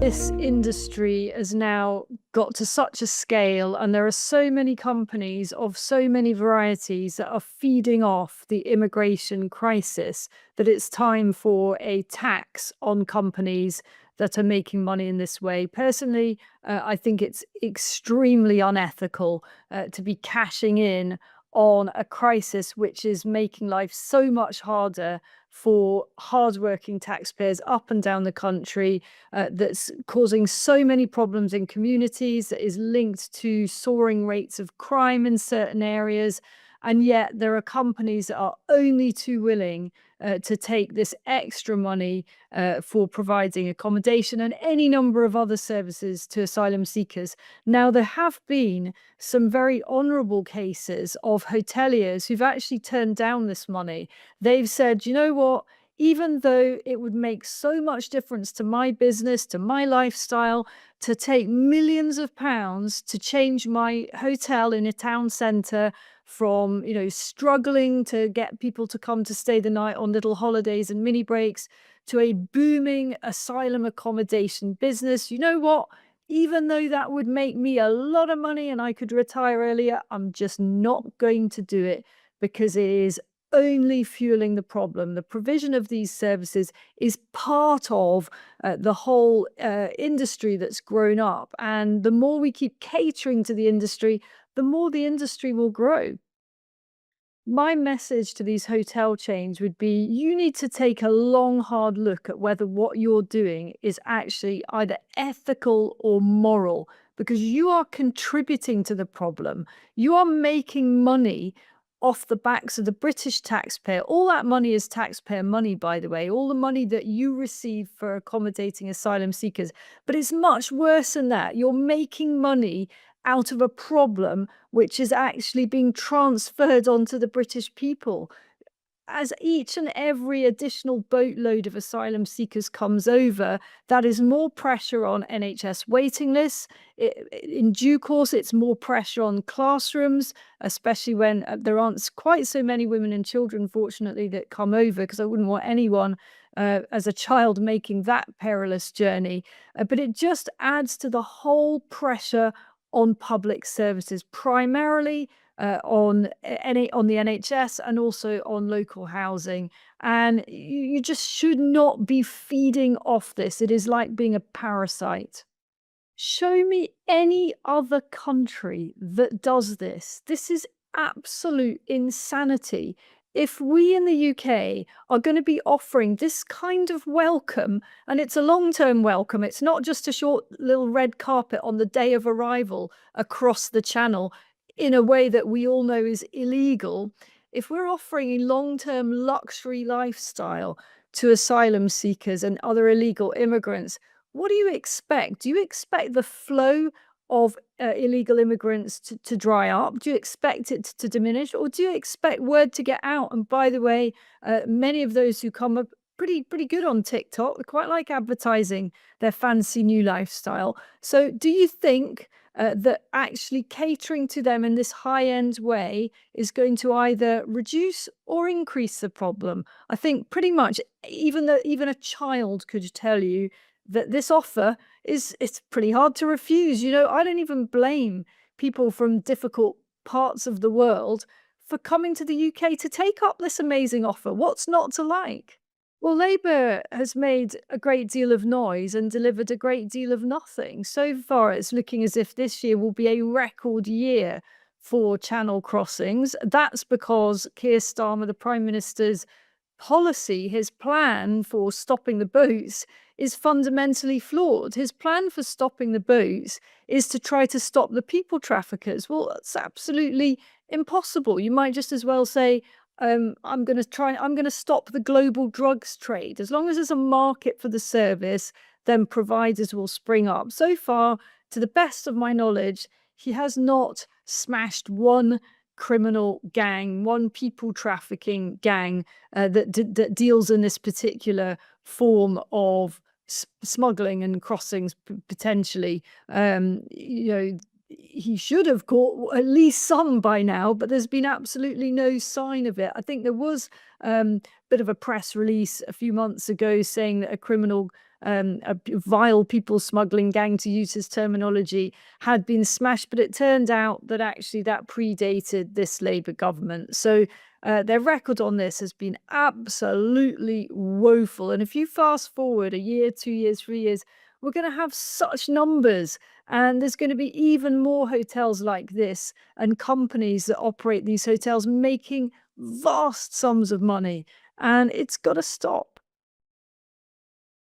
This industry has now got to such a scale, and there are so many companies of so many varieties that are feeding off the immigration crisis that it's time for a tax on companies that are making money in this way. Personally, I think it's extremely unethical to be cashing in on a crisis which is making life so much harder for hardworking taxpayers up and down the country, that's causing so many problems in communities, that is linked to soaring rates of crime in certain areas. And yet, there are companies that are only too willing to take this extra money for providing accommodation and any number of other services to asylum seekers. Now, there have been some very honourable cases of hoteliers who've actually turned down this money. They've said, you know what? Even though it would make so much difference to my business, to my lifestyle, to take millions of pounds to change my hotel in a town centre from, struggling to get people to come to stay the night on little holidays and mini breaks to a booming asylum accommodation business. You know what? Even though that would make me a lot of money and I could retire earlier, I'm just not going to do it because it is only fueling the problem. The provision of these services is part of the whole industry that's grown up. And the more we keep catering to the industry, the more the industry will grow. My message to these hotel chains would be you need to take a long, hard look at whether what you're doing is actually either ethical or moral, because you are contributing to the problem. You are making money off the backs of the British taxpayer. All that money is taxpayer money, by the way, all the money that you receive for accommodating asylum seekers. But it's much worse than that. You're making money out of a problem which is actually being transferred onto the British people. As each and every additional boatload of asylum seekers comes over, that is more pressure on NHS waiting lists. In due course, it's more pressure on classrooms, especially when there aren't quite so many women and children, fortunately, that come over, because I wouldn't want anyone as a child making that perilous journey. But it just adds to the whole pressure on public services, primarily on the NHS and also on local housing. And you just should not be feeding off this. It is like being a parasite. Show me any other country that does this. This is absolute insanity. If we in the UK are going to be offering this kind of welcome, and it's a long-term welcome, it's not just a short little red carpet on the day of arrival across the channel in a way that we all know is illegal. If we're offering a long-term luxury lifestyle to asylum seekers and other illegal immigrants, what do you expect? Do you expect the flow of illegal immigrants to dry up? Do you expect it to diminish? Or do you expect word to get out? And by the way, many of those who come are pretty good on TikTok. They quite like advertising their fancy new lifestyle. So do you think that actually catering to them in this high-end way is going to either reduce or increase the problem? I think pretty much even a child could tell you that this offer it's pretty hard to refuse. I don't even blame people from difficult parts of the world for coming to the UK to take up this amazing offer. What's not to like? Well, Labour has made a great deal of noise and delivered a great deal of nothing. So far, it's looking as if this year will be a record year for channel crossings. That's because Keir Starmer, the Prime Minister's policy, his plan for stopping the boats is fundamentally flawed. His plan for stopping the boats is to try to stop the people traffickers. Well, that's absolutely impossible. You might just as well say, I'm going to stop the global drugs trade. As long as there's a market for the service, then providers will spring up. So far, to the best of my knowledge, he has not smashed one criminal gang, one people trafficking gang that deals in this particular form of smuggling and crossings potentially. he should have caught at least some by now, but there's been absolutely no sign of it. I think there was a bit of a press release a few months ago saying that a vile people smuggling gang, to use his terminology, had been smashed, but it turned out that actually that predated this Labour government. So their record on this has been absolutely woeful. And if you fast forward a year, 2 years, 3 years, we're going to have such numbers, and there's going to be even more hotels like this and companies that operate these hotels making vast sums of money. And it's got to stop.